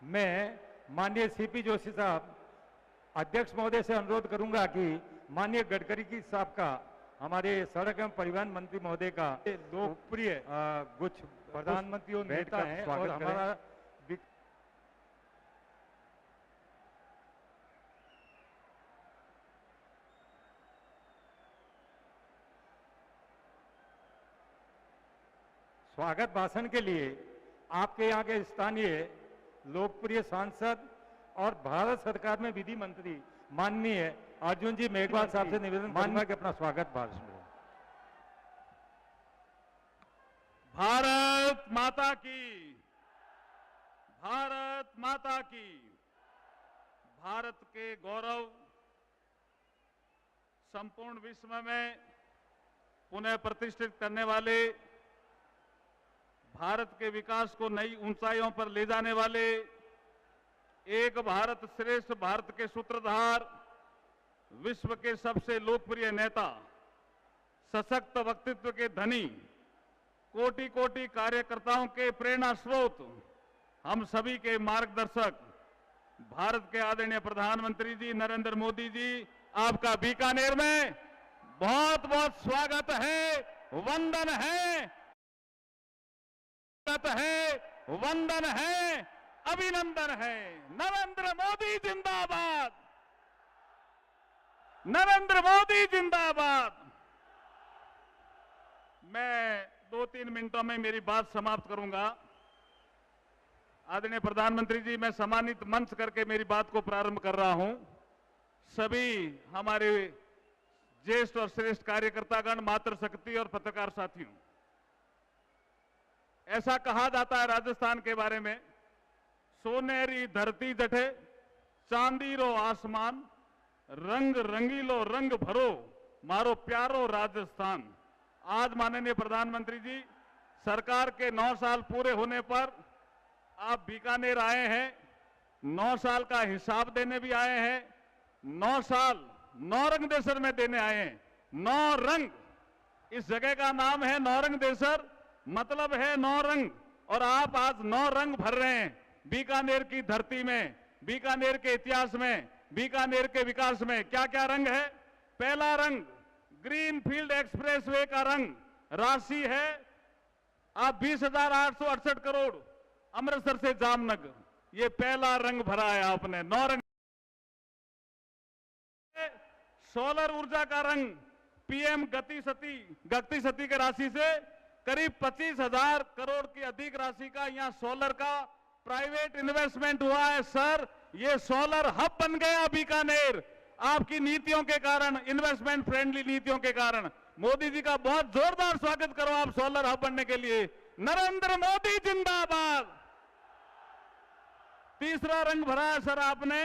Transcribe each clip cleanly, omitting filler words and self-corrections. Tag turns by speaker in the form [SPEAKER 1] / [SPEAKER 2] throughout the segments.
[SPEAKER 1] मैं माननीय सीपी जोशी साहब अध्यक्ष महोदय से अनुरोध करूंगा कि माननीय गडकरी की साहब का, हमारे सड़क एवं परिवहन मंत्री महोदय का लोकप्रिय कुछ प्रधानमंत्रियों नेता हैं और हमारा स्वागत भाषण के लिए आपके यहाँ के स्थानीय लोकप्रिय सांसद और भारत सरकार में विधि मंत्री माननीय अर्जुन जी मेघवाल साहब से निवेदन करूंगा कि अपना स्वागत भाषण में।
[SPEAKER 2] भारत माता की, भारत माता की। भारत के गौरव संपूर्ण विश्व में पुनः प्रतिष्ठित करने वाले, भारत के विकास को नई ऊंचाइयों पर ले जाने वाले, एक भारत श्रेष्ठ भारत के सूत्रधार, विश्व के सबसे लोकप्रिय नेता, सशक्त व्यक्तित्व के धनी, कोटि कोटि कार्यकर्ताओं के प्रेरणा स्रोत, हम सभी के मार्गदर्शक, भारत के आदरणीय प्रधानमंत्री जी नरेंद्र मोदी जी, आपका बीकानेर में बहुत बहुत स्वागत है, वंदन है, वंदन है, अभिनंदन है। नरेंद्र मोदी जिंदाबाद, नरेंद्र मोदी जिंदाबाद। मैं 2-3 मिनटों में मेरी बात समाप्त करूंगा। आदरणीय प्रधानमंत्री जी, मैं सम्मानित मंच करके मेरी बात को प्रारंभ कर रहा हूं। सभी हमारे ज्येष्ठ और श्रेष्ठ कार्यकर्तागण, मातृशक्ति और पत्रकार साथियों, ऐसा कहा जाता है राजस्थान के बारे में, सोनेरी धरती जठे चांदी रो आसमान, रंग रंगीलो रंग भरो मारो प्यारो राजस्थान। आज माननीय प्रधानमंत्री जी, सरकार के 9 साल पूरे होने पर आप बीकानेर आए हैं। 9 साल का हिसाब देने भी आए हैं। 9 साल नौरंगदेसर में देने आए हैं। 9 रंग, इस जगह का नाम है नौरंगदेसर, मतलब है 9 रंग, और आप आज 9 रंग भर रहे हैं बीकानेर की धरती में, बीकानेर के इतिहास में, बीकानेर के विकास में। क्या क्या रंग है? पहला रंग ग्रीन फील्ड एक्सप्रेसवे का रंग, राशि है आप 20,868 करोड़, अमृतसर से जामनगर, ये पहला रंग भरा है आपने। 9 रंग। सोलर ऊर्जा का रंग, पीएम गति शक्ति के राशि से करीब 25,000 करोड़ की अधिक राशि का यहां सोलर का प्राइवेट इन्वेस्टमेंट हुआ है। सर, ये सोलर हब बन गया बीकानेर, आपकी नीतियों के कारण, इन्वेस्टमेंट फ्रेंडली नीतियों के कारण। मोदी जी का बहुत जोरदार स्वागत करो आप सोलर हब बनने के लिए। नरेंद्र मोदी जिंदाबाद। तीसरा रंग भरा है सर आपने,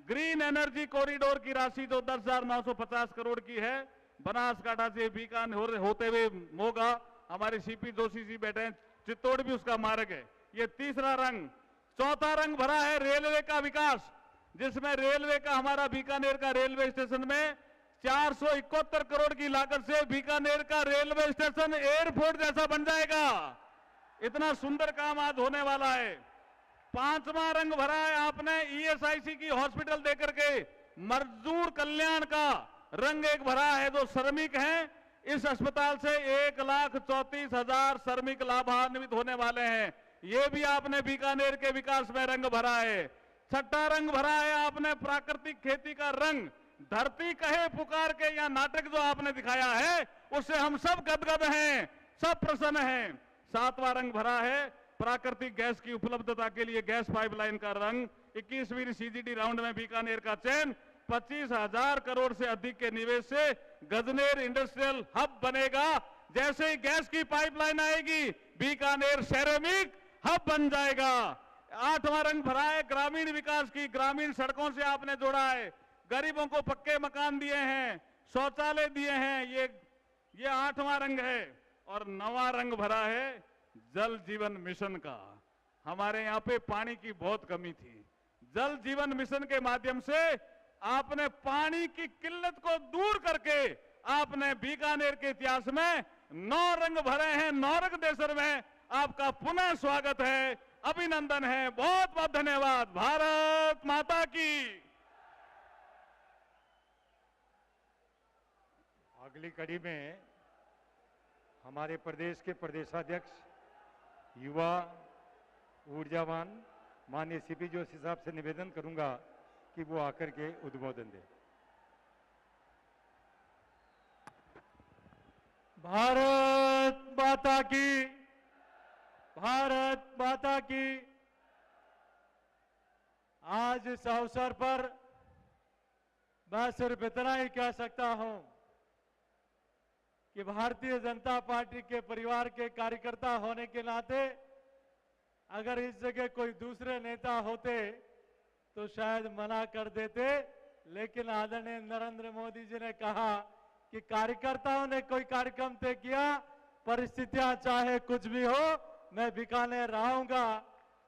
[SPEAKER 2] ग्रीन एनर्जी कॉरिडोर की राशि जो 10,950 करोड़ की है, बनासकांठा से बीकानेर होते हुए मोगा, हमारे सीपी जोशी जी बैठे हैं, चित्तौड़ भी उसका मार्ग है। ये तीसरा रंग। चौथा रंग भरा है रेलवे का विकास, जिसमें रेलवे का, हमारा बीकानेर का रेलवे स्टेशन में 471 करोड़ की लागत से बीकानेर का रेलवे स्टेशन एयरपोर्ट जैसा बन जाएगा। इतना सुंदर काम आज होने वाला है। 5वां रंग भरा है आपने ईएसआईसी की हॉस्पिटल देकर के, मजदूर कल्याण का रंग एक भरा है। जो श्रमिक हैं, इस अस्पताल से 1,34,000 श्रमिक लाभान्वित होने वाले हैं। ये भी आपने बीकानेर के विकास में रंग भरा है। छठा रंग भरा है आपने प्राकृतिक खेती का रंग, धरती कहे पुकार के, यह नाटक जो आपने दिखाया है उससे हम सब गदगद हैं, सब प्रसन्न हैं। 7वां रंग भरा है प्राकृतिक गैस की उपलब्धता के लिए गैस पाइपलाइन का रंग। 21वीं सीजीडी राउंड में बीकानेर का चयन, 25,000 करोड़ से अधिक के निवेश से गजनेर इंडस्ट्रियल हब बनेगा। जैसे ही गैस की पाइपलाइन आएगी, बीकानेर सेरेमिक हब बन जाएगा। 8वां रंग भरा है ग्रामीण विकास की, ग्रामीण सड़कों से आपने जोड़ा है, गरीबों को पक्के मकान दिए हैं, शौचालय दिए हैं। ये 8वां रंग है। और 9वां रंग भरा है जल जीवन मिशन का। हमारे यहाँ पे पानी की बहुत कमी थी, जल जीवन मिशन के माध्यम से आपने पानी की किल्लत को दूर करके आपने बीकानेर के इतिहास में 9 रंग भरे हैं। नौरंगदेसर में आपका पुनः स्वागत है। अभिनंदन है। बहुत बहुत धन्यवाद। भारत माता की।
[SPEAKER 1] अगली कड़ी में हमारे प्रदेश के प्रदेशाध्यक्ष युवा ऊर्जावान माननीय सीपी जोशी साहब से निवेदन करूंगा कि वो आकर के उद्बोधन दें।
[SPEAKER 3] भारत माता की, भारत माता की। आज इस अवसर पर मैं सिर्फ इतना ही कह सकता हूं कि भारतीय जनता पार्टी के परिवार के कार्यकर्ता होने के नाते अगर इस जगह कोई दूसरे नेता होते तो शायद मना कर देते, लेकिन आदरणीय नरेंद्र मोदी जी ने कहा कि कार्यकर्ताओं ने कोई कार्यक्रम तय किया, परिस्थितियां चाहे कुछ भी हो, मैं बीकानेर रहूंगा।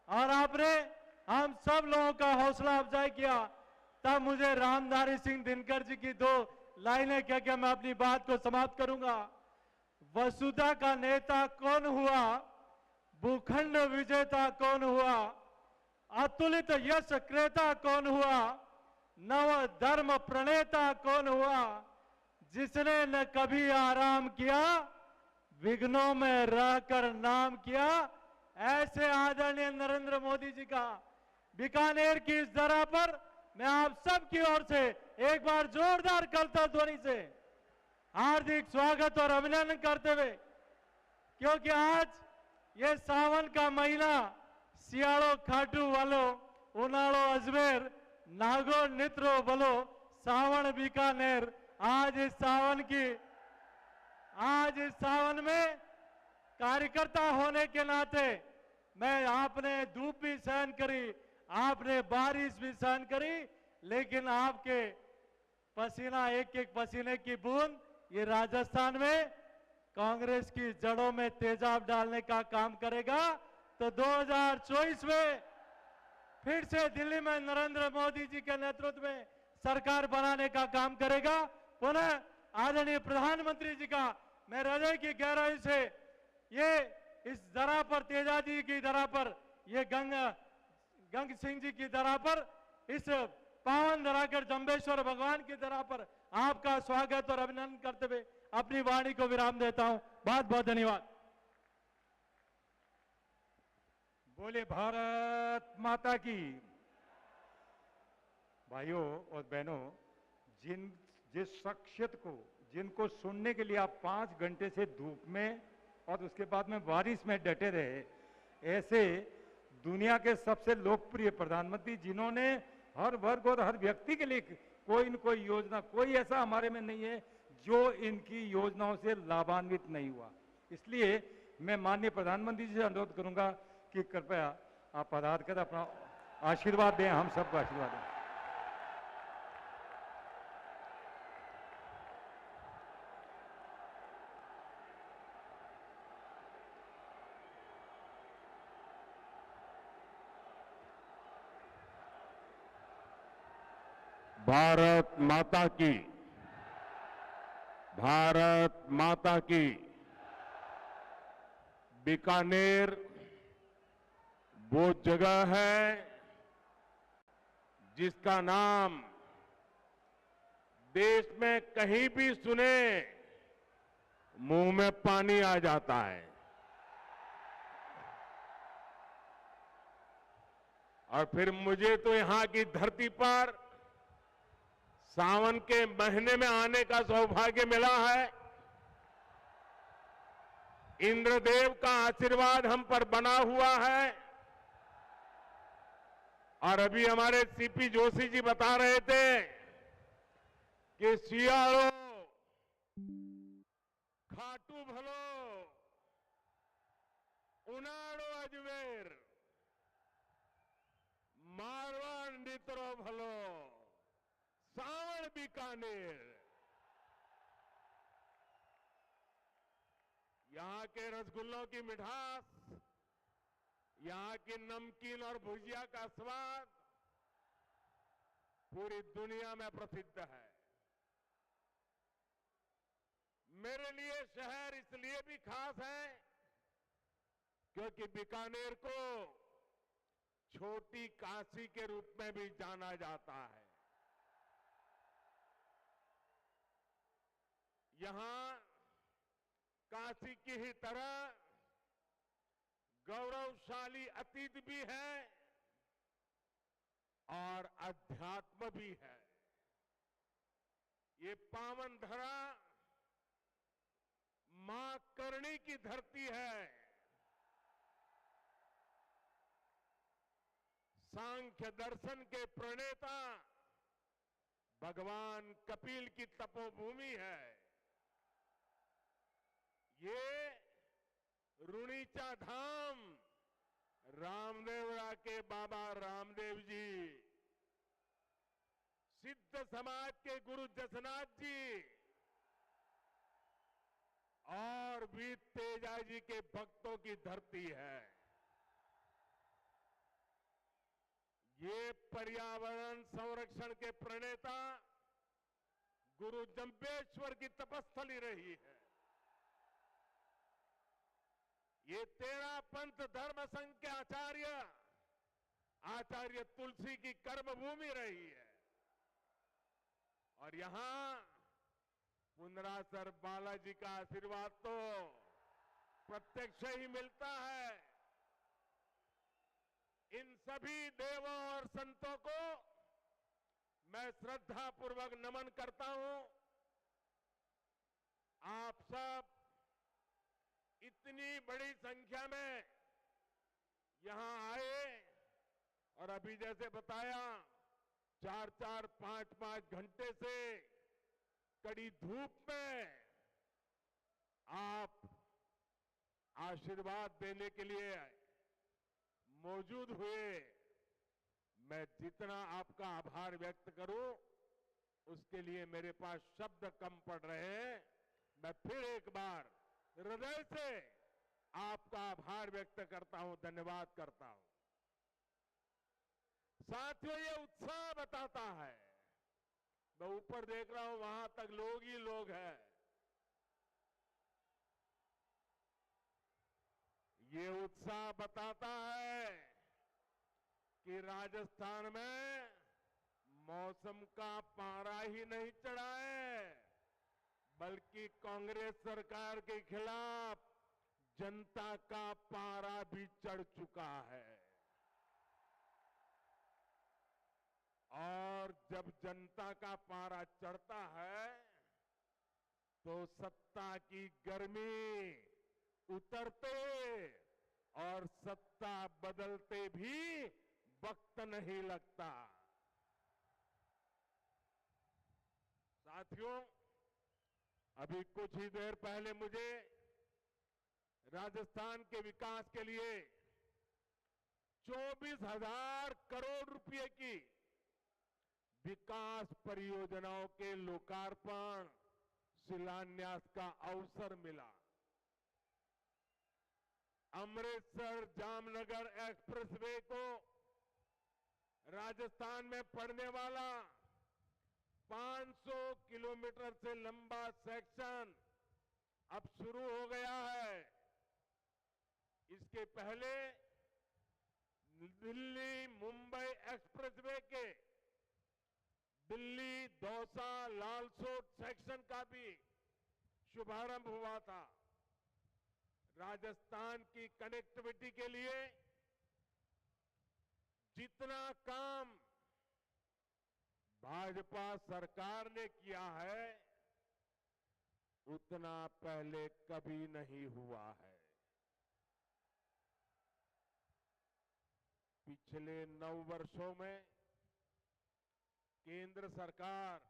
[SPEAKER 3] और आपने हम सब लोगों का हौसला अफजाई किया। तब मुझे रामधारी सिंह दिनकर जी की 2 लाइनें कह के मैं अपनी बात को समाप्त करूंगा। वसुधा का नेता कौन हुआ, भूखंड विजेता कौन हुआ, अतुलित यश क्रेता कौन हुआ, नव धर्म प्रणेता कौन हुआ, जिसने न कभी आराम किया, विघ्नों में रहकर नाम किया। ऐसे आदरणीय नरेंद्र मोदी जी का बीकानेर की इस धरा पर मैं आप सबकी ओर से एक बार जोरदार करता ध्वनि से हार्दिक स्वागत और अभिनंदन करते हुए, क्योंकि आज ये सावन का महीना सियाड़ो खाटू वालो, उनाड़ो अजमेर, नागो नित्रो बलो, सावन बीकानेर। आज इस सावन में कार्यकर्ता होने के नाते मैं, आपने धूप भी सहन करी, आपने बारिश भी सहन करी, लेकिन आपके पसीना, एक एक पसीने की बूंद ये राजस्थान में कांग्रेस की जड़ों में तेजाब डालने का काम करेगा। तो 2024 में फिर से दिल्ली में नरेंद्र मोदी जी के नेतृत्व में सरकार बनाने का काम करेगा। पुनः आदरणीय प्रधानमंत्री जी का मैं हृदय की गहराई से ये इस धरा पर, तेजा जी की धरा पर, ये गंग सिंह जी की धरा पर, इस पावन धराकर जम्बेश्वर भगवान की धरा पर आपका स्वागत और अभिनंदन करते हुए अपनी वाणी को विराम देता हूं। बहुत बहुत धन्यवाद।
[SPEAKER 1] बोले भारत माता की। भाइयों और बहनों, जिस शख्सियत को, जिनको सुनने के लिए आप 5 घंटे से धूप में और उसके बाद में बारिश में डटे रहे, ऐसे दुनिया के सबसे लोकप्रिय प्रधानमंत्री, जिन्होंने हर वर्ग और हर व्यक्ति के लिए कोई न कोई योजना, कोई ऐसा हमारे में नहीं है जो इनकी योजनाओं से लाभान्वित नहीं हुआ। इसलिए मैं माननीय प्रधानमंत्री जी से अनुरोध करूंगा कि कृपया आप पधार कर अपना आशीर्वाद दें, हम सबको आशीर्वाद दें।
[SPEAKER 4] भारत माता की, भारत माता की। बीकानेर वो जगह है जिसका नाम देश में कहीं भी सुने मुंह में पानी आ जाता है। और फिर मुझे तो यहां की धरती पर सावन के महीने में आने का सौभाग्य मिला है। इंद्रदेव का आशीर्वाद हम पर बना हुआ है। और अभी हमारे सीपी जोशी जी बता रहे थे कि सियाड़ो खाटू भलो, उनाड़ो अजमेर, मारवाड़ नित्रो भलो, सावन बीकानेर। यहां के रसगुल्लों की मिठास, यहां की नमकीन और भुजिया का स्वाद पूरी दुनिया में प्रसिद्ध है। मेरे लिए शहर इसलिए भी खास है क्योंकि बीकानेर को छोटी काशी के रूप में भी जाना जाता है। यहां काशी की ही तरह गौरवशाली अतीत भी है और अध्यात्म भी है। ये पावन धरा मां करणी की धरती है। सांख्य दर्शन के प्रणेता भगवान कपिल की तपोभूमि है। ये रुणीचा धाम रामदेवरा के बाबा रामदेव जी, सिद्ध समाज के गुरु जसनाथ जी और वीर तेजा जी के भक्तों की धरती है। ये पर्यावरण संरक्षण के प्रणेता गुरु जंबेश्वर की तपस्थली रही है। ये 13 पंथ धर्म संघ के आचार्य तुलसी की कर्मभूमि रही है। और यहां पुनरासर बालाजी का आशीर्वाद तो प्रत्यक्ष ही मिलता है। इन सभी देवों और संतों को मैं श्रद्धापूर्वक नमन करता हूं। आप सब इतनी बड़ी संख्या में यहां आए और अभी जैसे बताया 4-4, 5-5 घंटे से कड़ी धूप में आप आशीर्वाद देने के लिए मौजूद हुए। मैं जितना आपका आभार व्यक्त करूं उसके लिए मेरे पास शब्द कम पड़ रहे हैं। मैं फिर एक बार हृदय से आपका आभार व्यक्त करता हूं, धन्यवाद करता हूं। साथियों, ये उत्साह बताता है, मैं ऊपर देख रहा हूं वहां तक लोग ही लोग हैं। ये उत्साह बताता है कि राजस्थान में मौसम का पारा ही नहीं चढ़ा है, बल्कि कांग्रेस सरकार के खिलाफ जनता का पारा भी चढ़ चुका है। और जब जनता का पारा चढ़ता है तो सत्ता की गर्मी उतरते और सत्ता बदलते भी वक्त नहीं लगता। साथियों, अभी कुछ ही देर पहले मुझे राजस्थान के विकास के लिए 24,000 करोड़ रुपए की विकास परियोजनाओं के लोकार्पण शिलान्यास का अवसर मिला। अमृतसर जामनगर एक्सप्रेसवे को राजस्थान में पड़ने वाला 500 किलोमीटर से लंबा सेक्शन अब शुरू हो गया है। इसके पहले दिल्ली मुंबई एक्सप्रेसवे के दिल्ली दौसा लालसोट सेक्शन का भी शुभारंभ हुआ था। राजस्थान की कनेक्टिविटी के लिए जितना काम भाजपा सरकार ने किया है उतना पहले कभी नहीं हुआ है। पिछले 9 वर्षों में केंद्र सरकार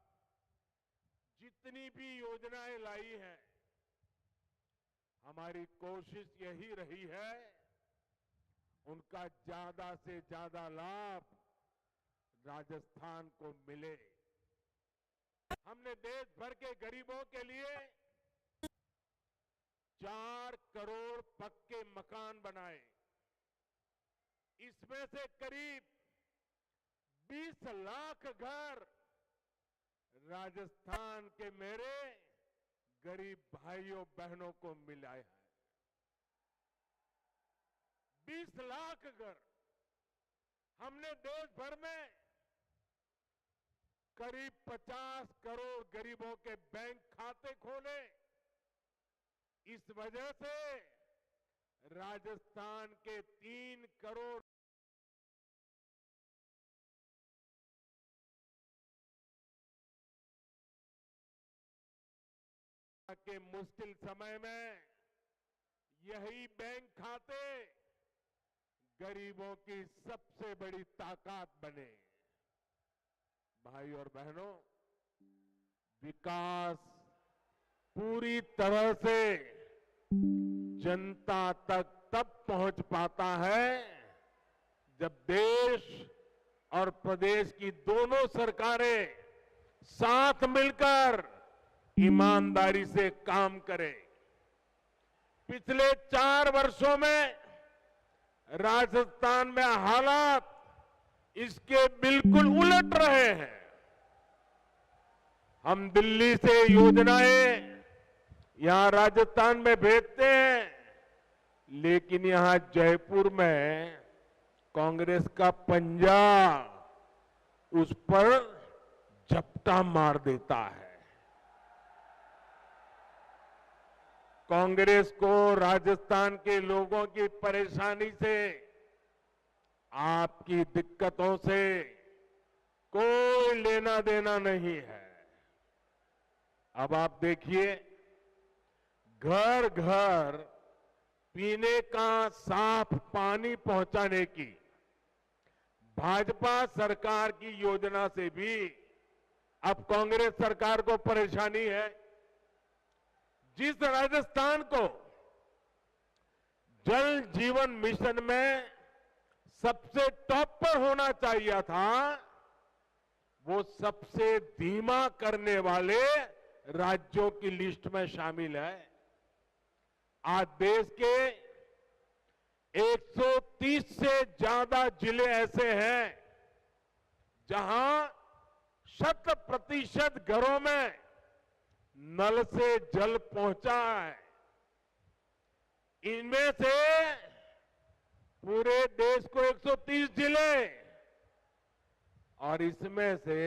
[SPEAKER 4] जितनी भी योजनाएं लाई हैं, हमारी कोशिश यही रही है उनका ज्यादा से ज्यादा लाभ राजस्थान को मिले। हमने देश भर के गरीबों के लिए 4 करोड़ पक्के मकान बनाए। इसमें से करीब 20 लाख घर राजस्थान के मेरे गरीब भाइयों बहनों को मिला है। 20 लाख घर। हमने देश भर में करीब 50 करोड़ गरीबों के बैंक खाते खोले। इस वजह से राजस्थान के 3 करोड़ के मुश्किल समय में यही बैंक खाते गरीबों की सबसे बड़ी ताकत बने। भाई और बहनों, विकास पूरी तरह से जनता तक तब पहुंच पाता है जब देश और प्रदेश की दोनों सरकारें साथ मिलकर ईमानदारी से काम करें। पिछले 4 वर्षों में राजस्थान में हालात इसके बिल्कुल उलट रहे हैं। हम दिल्ली से योजनाएं यहां राजस्थान में भेजते हैं, लेकिन यहां जयपुर में कांग्रेस का पंजा उस पर झपटा मार देता है। कांग्रेस को राजस्थान के लोगों की परेशानी से, आपकी दिक्कतों से कोई लेना देना नहीं है। अब आप देखिए, घर घर पीने का साफ पानी पहुंचाने की भाजपा सरकार की योजना से भी अब कांग्रेस सरकार को परेशानी है। जिस राजस्थान को जल जीवन मिशन में सबसे टॉप पर होना चाहिए था, वो सबसे धीमा करने वाले राज्यों की लिस्ट में शामिल है। आज देश के 130 से ज्यादा जिले ऐसे हैं जहां 100% घरों में नल से जल पहुंचा है। इनमें से पूरे देश को 130 जिले, और इसमें से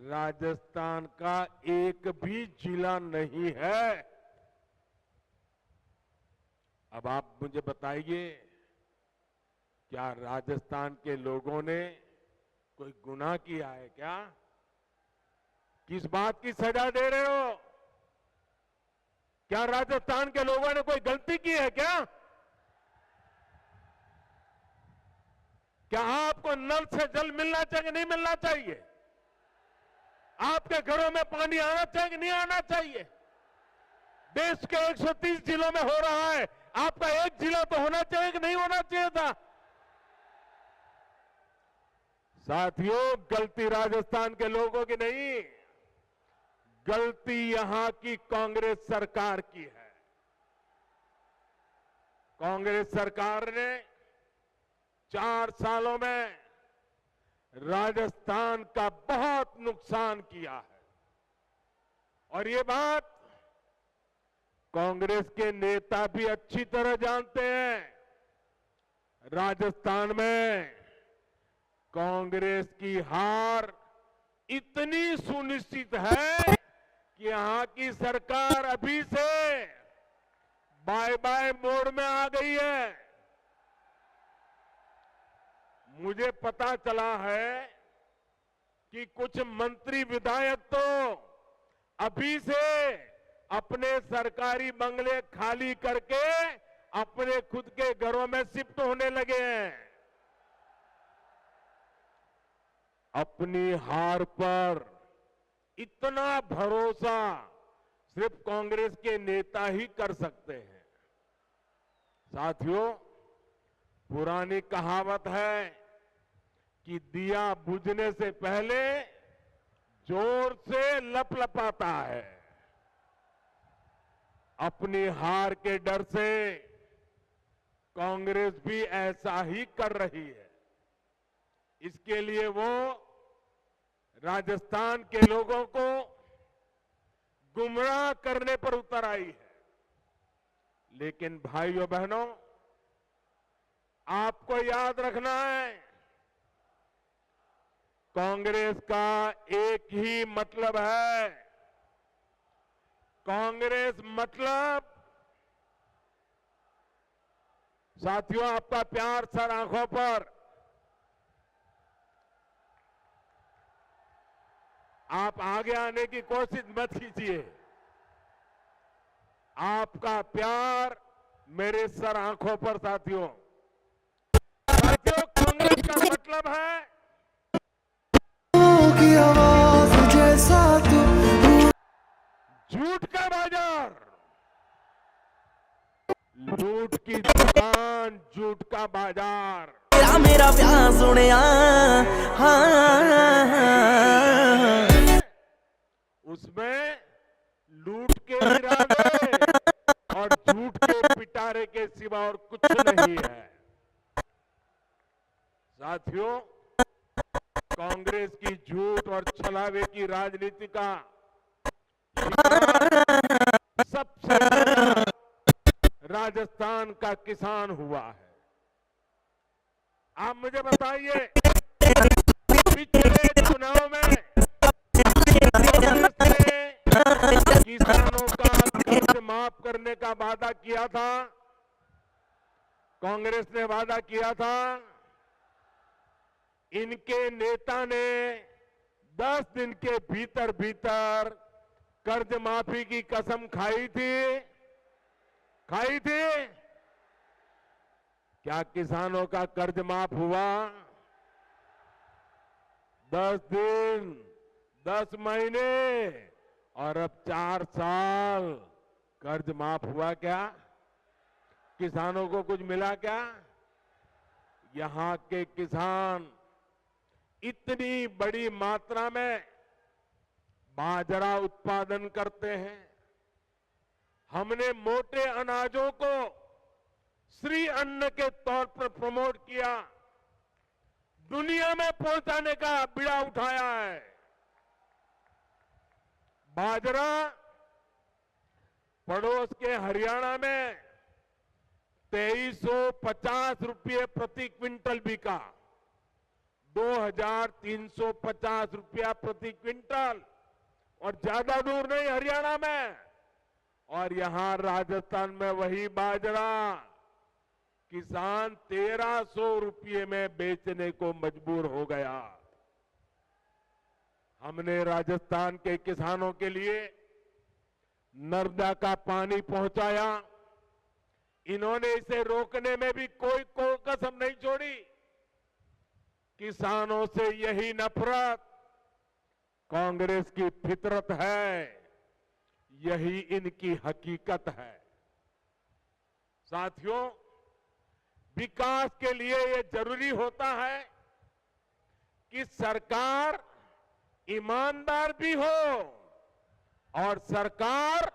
[SPEAKER 4] राजस्थान का एक भी जिला नहीं है। अब आप मुझे बताइए, क्या राजस्थान के लोगों ने कोई गुनाह किया है क्या? किस बात की सजा दे रहे हो? क्या राजस्थान के लोगों ने कोई गलती की है क्या? क्या आपको नल से जल मिलना चाहिए, नहीं मिलना चाहिए? आपके घरों में पानी आना चाहिए कि नहीं आना चाहिए? देश के 130 जिलों में हो रहा है, आपका एक जिला तो होना चाहिए कि नहीं होना चाहिए था? साथियों, गलती राजस्थान के लोगों की नहीं, गलती यहां की कांग्रेस सरकार की है। कांग्रेस सरकार ने 4 सालों में राजस्थान का बहुत नुकसान किया है, और ये बात कांग्रेस के नेता भी अच्छी तरह जानते हैं। राजस्थान में कांग्रेस की हार इतनी सुनिश्चित है कि यहां की सरकार अभी से बाय बाय मोड में आ गई है। मुझे पता चला है कि कुछ मंत्री विधायक तो अभी से अपने सरकारी बंगले खाली करके अपने खुद के घरों में शिफ्ट होने लगे हैं। अपनी हार पर इतना भरोसा सिर्फ कांग्रेस के नेता ही कर सकते हैं। साथियों, पुरानी कहावत है कि दिया बुझने से पहले जोर से लपलपाता है। अपनी हार के डर से कांग्रेस भी ऐसा ही कर रही है। इसके लिए वो राजस्थान के लोगों को गुमराह करने पर उतर आई है। लेकिन भाइयों बहनों, आपको याद रखना है कांग्रेस का एक ही मतलब है। कांग्रेस मतलब, साथियों, आपका प्यार सर आंखों पर, आप आगे आने की कोशिश मत कीजिए। आपका प्यार मेरे सर आंखों पर। साथियों, कांग्रेस का मतलब है
[SPEAKER 5] की आवाज जैसा तू
[SPEAKER 4] झूठ का बाजार, लूट की दुकान, झूठ का बाजार।
[SPEAKER 5] तेरा मेरा प्यार सुने
[SPEAKER 4] उसमें लूट के इरादे और झूठ के पिटारे के सिवा और कुछ नहीं है। साथियों, कांग्रेस की झूठ और छलावे की राजनीति का शिकार सबसे ज्यादा राजस्थान का किसान हुआ है। आप मुझे बताइए, पिछले चुनाव में कांग्रेस ने किसानों का कर्ज माफ करने का वादा किया था। कांग्रेस ने वादा किया था। इनके नेता ने 10 दिन के भीतर भीतर कर्ज माफी की कसम खाई थी। क्या किसानों का कर्ज माफ हुआ? 10 दिन, 10 महीने और अब 4 साल कर्ज माफ हुआ क्या? किसानों को कुछ मिला क्या? यहां के किसान इतनी बड़ी मात्रा में बाजरा उत्पादन करते हैं। हमने मोटे अनाजों को श्री अन्न के तौर पर प्रमोट किया, दुनिया में पहुंचाने का बीड़ा उठाया है। बाजरा पड़ोस के हरियाणा में 2350 रुपये प्रति क्विंटल बिका, 2350 रुपया प्रति क्विंटल, और ज्यादा दूर नहीं हरियाणा में। और यहां राजस्थान में वही बाजरा किसान 1300 रुपये में बेचने को मजबूर हो गया। हमने राजस्थान के किसानों के लिए नर्मदा का पानी पहुंचाया। इन्होंने इसे रोकने में भी कोई कसम नहीं छोड़ी। किसानों से यही नफरत कांग्रेस की फितरत है, यही इनकी हकीकत है। साथियों, विकास के लिए यह जरूरी होता है कि सरकार ईमानदार भी हो और सरकार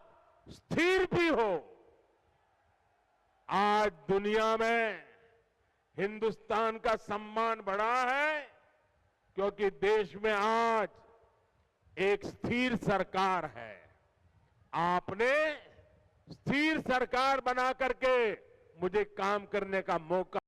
[SPEAKER 4] स्थिर भी हो। आज दुनिया में हिंदुस्तान का सम्मान बढ़ा है क्योंकि देश में आज एक स्थिर सरकार है। आपने स्थिर सरकार बना करके मुझे काम करने का मौका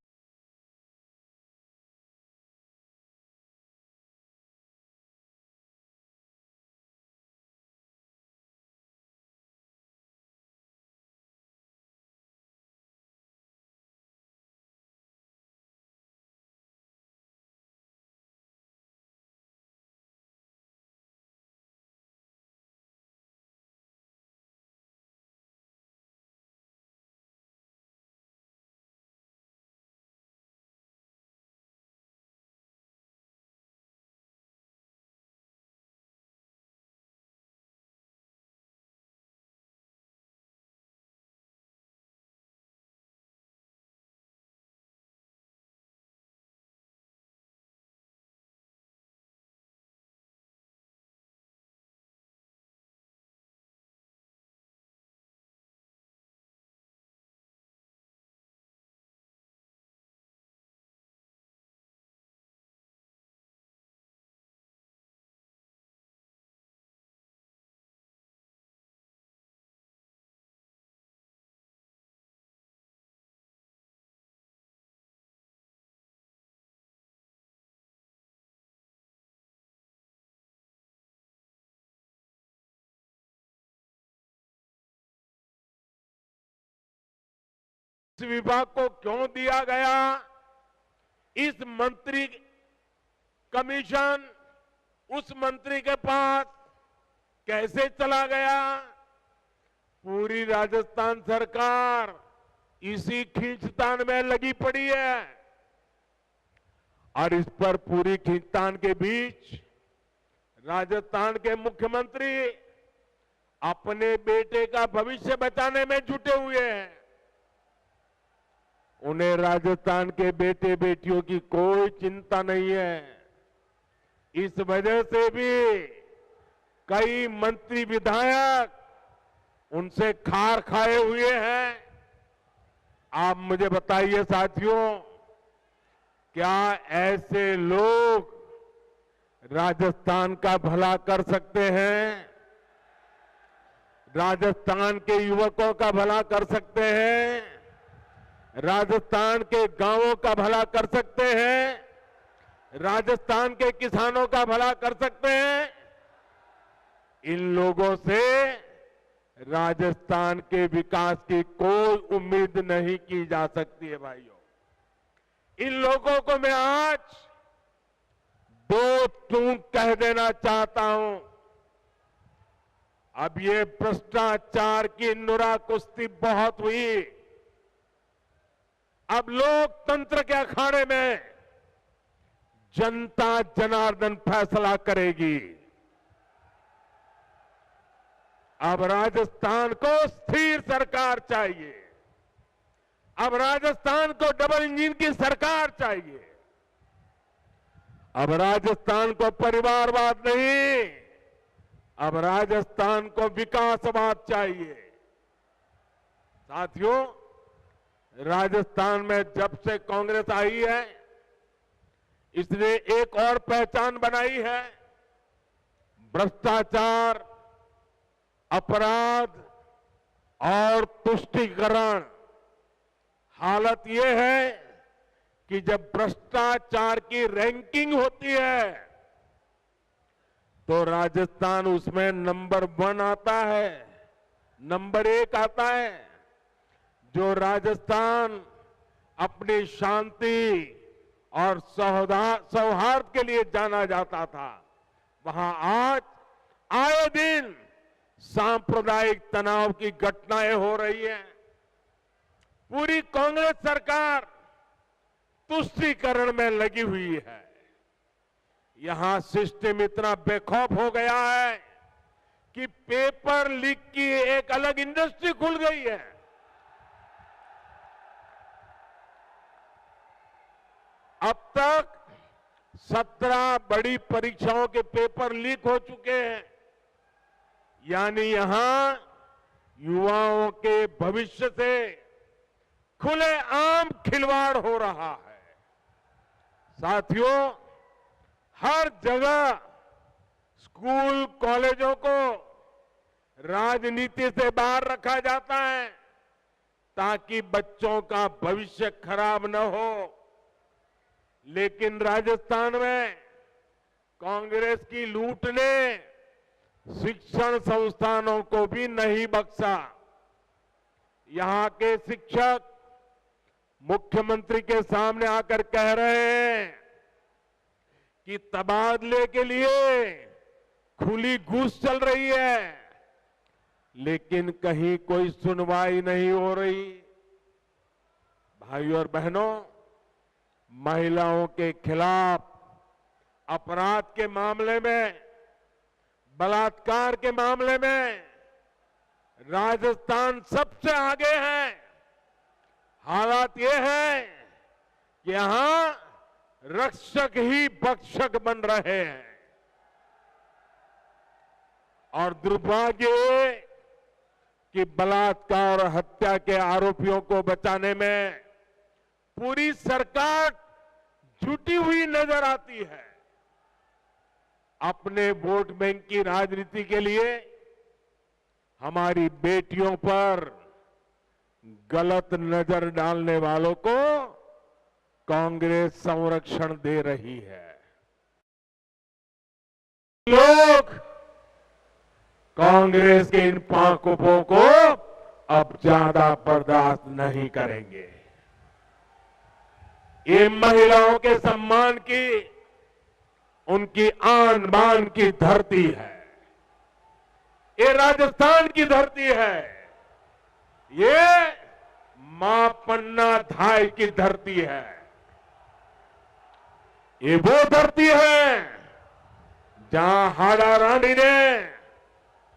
[SPEAKER 4] इस विभाग को क्यों दिया गया, इस मंत्री कमीशन उस मंत्री के पास कैसे चला गया, पूरी राजस्थान सरकार इसी खींचतान में लगी पड़ी है। और इस पर पूरी खींचतान के बीच राजस्थान के मुख्यमंत्री अपने बेटे का भविष्य बचाने में जुटे हुए हैं। उन्हें राजस्थान के बेटे बेटियों की कोई चिंता नहीं है। इस वजह से भी कई मंत्री विधायक उनसे खार खाए हुए हैं। आप मुझे बताइए साथियों, क्या ऐसे लोग राजस्थान का भला कर सकते हैं? राजस्थान के युवकों का भला कर सकते हैं? राजस्थान के गांवों का भला कर सकते हैं? राजस्थान के किसानों का भला कर सकते हैं? इन लोगों से राजस्थान के विकास की कोई उम्मीद नहीं की जा सकती है भाइयों। इन लोगों को मैं आज दो टूक कह देना चाहता हूं। अब ये भ्रष्टाचार की नुरा कुश्ती बहुत हुई। अब लोकतंत्र के अखाड़े में जनता जनार्दन फैसला करेगी। अब राजस्थान को स्थिर सरकार चाहिए। अब राजस्थान को डबल इंजन की सरकार चाहिए। अब राजस्थान को परिवारवाद नहीं, अब राजस्थान को विकासवाद चाहिए। साथियों, राजस्थान में जब से कांग्रेस आई है, इसने एक और पहचान बनाई है। भ्रष्टाचार, अपराध और तुष्टीकरण। हालत यह है कि जब भ्रष्टाचार की रैंकिंग होती है तो राजस्थान उसमें नंबर 1 आता है, नंबर 1 आता है। जो राजस्थान अपनी शांति और सौहार्द के लिए जाना जाता था, वहां आज आए दिन सांप्रदायिक तनाव की घटनाएं हो रही हैं। पूरी कांग्रेस सरकार तुष्टीकरण में लगी हुई है। यहां सिस्टम इतना बेखौफ हो गया है कि पेपर लीक की एक अलग इंडस्ट्री खुल गई है। अब तक 17 बड़ी परीक्षाओं के पेपर लीक हो चुके हैं। यानी यहां युवाओं के भविष्य से खुलेआम खिलवाड़ हो रहा है। साथियों, हर जगह स्कूल कॉलेजों को राजनीति से बाहर रखा जाता है ताकि बच्चों का भविष्य खराब न हो। लेकिन राजस्थान में कांग्रेस की लूट ने शिक्षण संस्थानों को भी नहीं बख्शा। यहां के शिक्षक मुख्यमंत्री के सामने आकर कह रहे हैं कि तबादले के लिए खुली घूस चल रही है, लेकिन कहीं कोई सुनवाई नहीं हो रही। भाइयों और बहनों, महिलाओं के खिलाफ अपराध के मामले में, बलात्कार के मामले में राजस्थान सबसे आगे है। हालात ये है कि यहां रक्षक ही भक्षक बन रहे हैं। और दुर्भाग्य ये कि बलात्कार और हत्या के आरोपियों को बचाने में पूरी सरकार जुटी हुई नजर आती है। अपने वोट बैंक की राजनीति के लिए हमारी बेटियों पर गलत नजर डालने वालों को कांग्रेस संरक्षण दे रही है। लोग कांग्रेस के इन पाकों को अब ज्यादा बर्दाश्त नहीं करेंगे। ये महिलाओं के सम्मान की, उनकी आन बान की धरती है। ये राजस्थान की धरती है। ये मां पन्ना धाय की धरती है। ये वो धरती है जहां हाड़ा रानी ने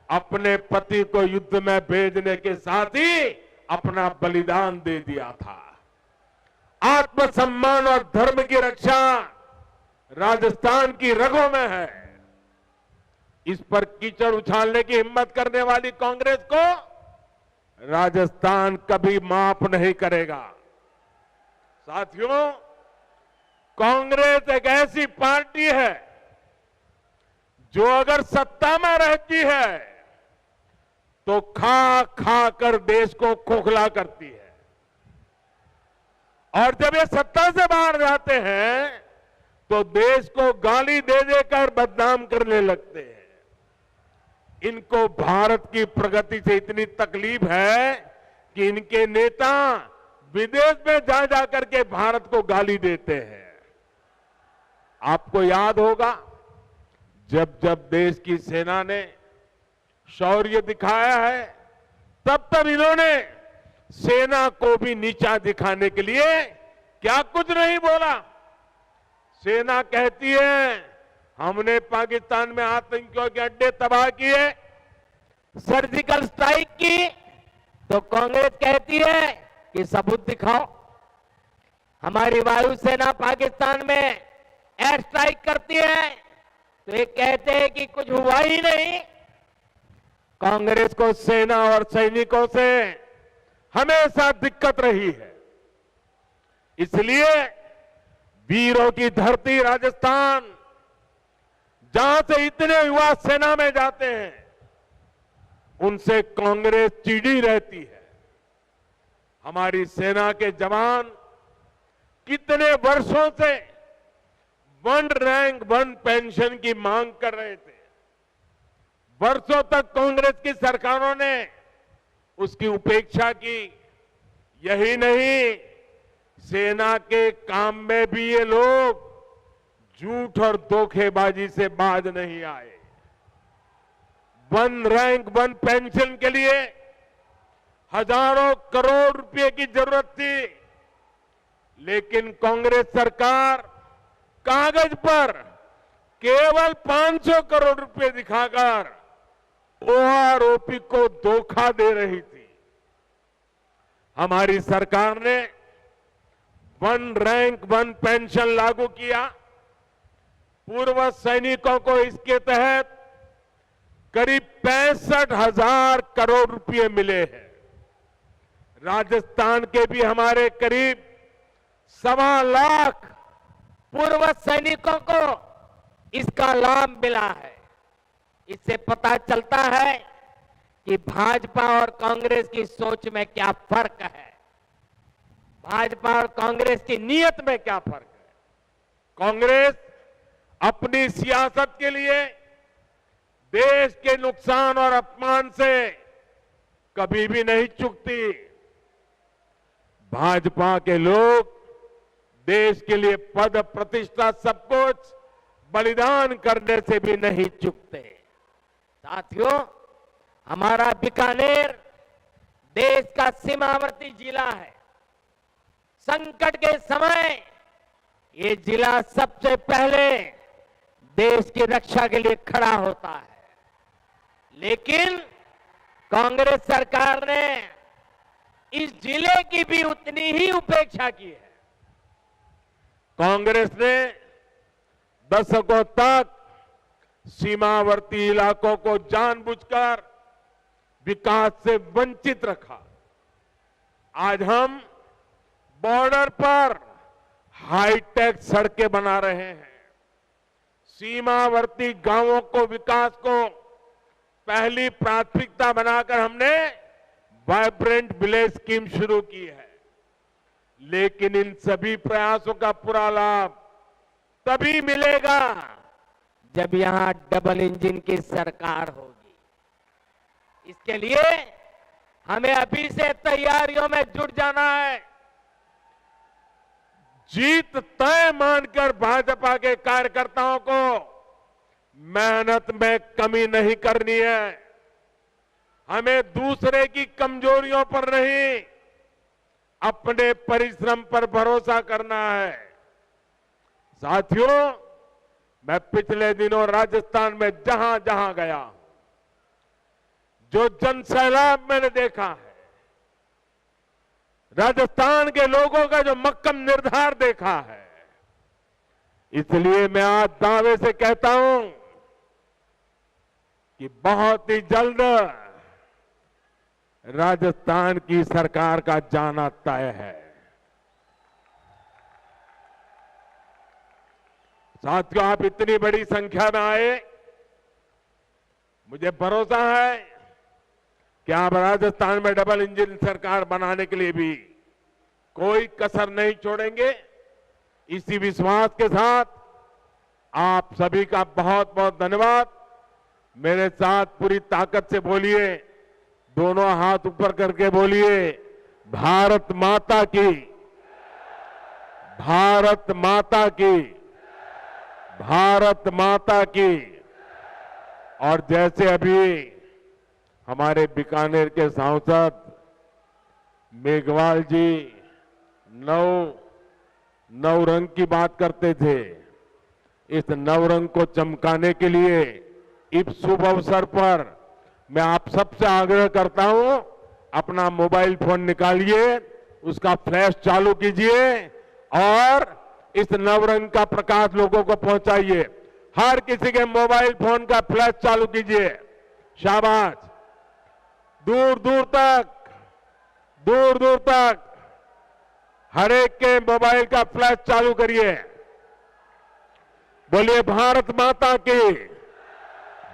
[SPEAKER 4] अपने पति को युद्ध में भेजने के साथ ही अपना बलिदान दे दिया था। आत्मसम्मान और धर्म की रक्षा राजस्थान की रगों में है। इस पर कीचड़ उछालने की हिम्मत करने वाली कांग्रेस को राजस्थान कभी माफ नहीं करेगा। साथियों, कांग्रेस एक ऐसी पार्टी है जो अगर सत्ता में रहती है तो खा खा कर देश को खोखला करती है, और जब ये सत्ता से बाहर जाते हैं तो देश को गाली दे देकर बदनाम करने लगते हैं। इनको भारत की प्रगति से इतनी तकलीफ है कि इनके नेता विदेश में जा जाकर के भारत को गाली देते हैं। आपको याद होगा, जब जब देश की सेना ने शौर्य दिखाया है, तब तब इन्होंने सेना को भी नीचा दिखाने के लिए क्या कुछ नहीं बोला। सेना कहती है हमने पाकिस्तान में आतंकियों के अड्डे तबाह किए, सर्जिकल स्ट्राइक की, तो कांग्रेस कहती है कि सबूत दिखाओ। हमारी वायुसेना पाकिस्तान में एयर स्ट्राइक करती है तो ये कहते हैं कि कुछ हुआ ही नहीं। कांग्रेस को सेना और सैनिकों से हमेशा दिक्कत रही है। इसलिए वीरों की धरती राजस्थान, जहां से इतने युवा सेना में जाते हैं, उनसे कांग्रेस चिढ़ी रहती है। हमारी सेना के जवान कितने वर्षों से 1 रैंक 1 पेंशन की मांग कर रहे थे। वर्षों तक कांग्रेस की सरकारों ने उसकी उपेक्षा की। यही नहीं, सेना के काम में भी ये लोग झूठ और धोखेबाजी से बाज नहीं आए। 1 रैंक 1 पेंशन के लिए हजारों करोड़ रुपए की जरूरत थी, लेकिन कांग्रेस सरकार कागज पर केवल 500 करोड़ रुपए दिखाकर ओआरओपी को धोखा दे रही थी। हमारी सरकार ने 1 रैंक 1 पेंशन लागू किया। पूर्व सैनिकों को इसके तहत करीब 65,000 करोड़ रुपए मिले हैं। राजस्थान के भी हमारे करीब 1.25 लाख पूर्व सैनिकों को इसका लाभ मिला है। इससे पता चलता है कि भाजपा और कांग्रेस की सोच में क्या फर्क है, भाजपा और कांग्रेस की नीयत में क्या फर्क है। कांग्रेस अपनी सियासत के लिए देश के नुकसान और अपमान से कभी भी नहीं चूकती। भाजपा के लोग देश के लिए पद प्रतिष्ठा सब कुछ बलिदान करने से भी नहीं चूकते। साथियों, हमारा बीकानेर देश का सीमावर्ती जिला है। संकट के समय ये जिला सबसे पहले देश की रक्षा के लिए खड़ा होता है, लेकिन कांग्रेस सरकार ने इस जिले की भी उतनी ही उपेक्षा की है। कांग्रेस ने दशकों तक सीमावर्ती इलाकों को जानबूझकर विकास से वंचित रखा। आज हम बॉर्डर पर हाईटेक सड़कें बना रहे हैं। सीमावर्ती गांवों को विकास को पहली प्राथमिकता बनाकर हमने वाइब्रेंट विलेज स्कीम शुरू की है। लेकिन इन सभी प्रयासों का पूरा लाभ तभी मिलेगा जब यहां डबल इंजन की सरकार होगी। इसके लिए
[SPEAKER 6] हमें अभी से तैयारियों में जुट जाना है।
[SPEAKER 4] जीत तय मानकर भाजपा के कार्यकर्ताओं को मेहनत में कमी नहीं करनी है। हमें दूसरे की कमजोरियों पर नहीं, अपने परिश्रम पर भरोसा करना है। साथियों, मैं पिछले दिनों राजस्थान में जहां जहां गया, जो जनसैलाब मैंने देखा है, राजस्थान के लोगों का जो मक्कम निर्धार देखा है, इसलिए मैं आज दावे से कहता हूं कि बहुत ही जल्द राजस्थान की सरकार का जाना तय है। साथियों, आप इतनी बड़ी संख्या में आए, मुझे भरोसा है कि आप राजस्थान में डबल इंजन सरकार बनाने के लिए भी कोई कसर नहीं छोड़ेंगे। इसी विश्वास के साथ आप सभी का बहुत बहुत धन्यवाद। मेरे साथ पूरी ताकत से बोलिए, दोनों हाथ ऊपर करके बोलिए, भारत माता की, भारत माता की, भारत माता की। और जैसे अभी हमारे बीकानेर के सांसद मेघवाल जी नौ रंग की बात करते थे, इस नवरंग को चमकाने के लिए इस शुभ अवसर पर मैं आप सबसे आग्रह करता हूं, अपना मोबाइल फोन निकालिए, उसका फ्लैश चालू कीजिए और इस नवरंग का प्रकाश लोगों को पहुंचाइए। हर किसी के मोबाइल फोन का फ्लैश चालू कीजिए। शाबाश। दूर दूर तक हर एक के मोबाइल का फ्लैश चालू करिए। बोलिए भारत माता की,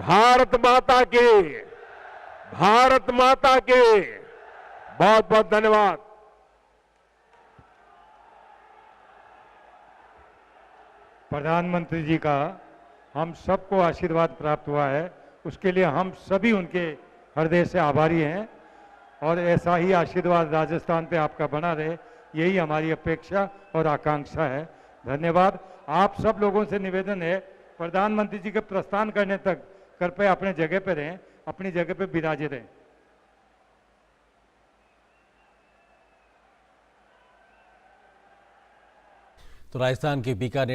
[SPEAKER 4] भारत माता की, भारत माता की। बहुत बहुत धन्यवाद।
[SPEAKER 1] प्रधानमंत्री जी का हम सबको आशीर्वाद प्राप्त हुआ है, उसके लिए हम सभी उनके हृदय से आभारी हैं और ऐसा ही आशीर्वाद राजस्थान पे आपका बना रहे, यही हमारी अपेक्षा और आकांक्षा है। धन्यवाद। आप सब लोगों से निवेदन है, प्रधानमंत्री जी के प्रस्थान करने तक कृपया अपने जगह पे रहें, अपनी जगह पे विराजे रहें।
[SPEAKER 7] तो राजस्थान के बीकानेर